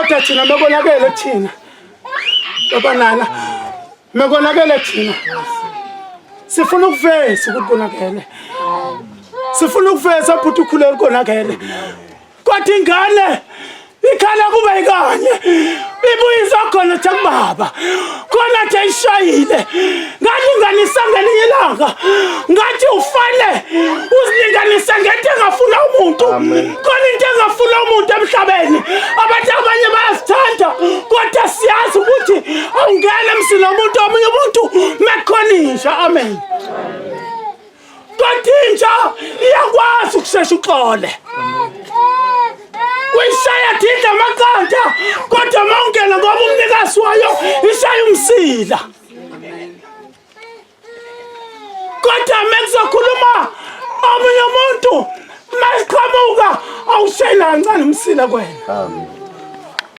kodwa thina mekonakele thina baba nana mekonakele thina sifuna ukuveza ukuthi konakele sifuna ukuveza futhi ukhulele konakele kodwa ingane ikhala kube ikanye ibuyisa khona kubaba khona nje ishayile ngathi unganisa ngelinye ilanga ngathi ufane uzilinganisa ngento engafuna umuntu khona into engafuna umuntu emhlabeni abantu abanye bayasithanda kodwa siyazi ukuthi awungene emsini womuntu omunye umuntu mekhonisha amen kodwa inja iyakwazi ukushesha uxole Wishaya thinda makanda kodwa mawungena ngoba umnikazi wayo ishaya umsila kodwa mekuzokhuluma omunye umuntu masiqhamuka awushayela kancane umsila kwena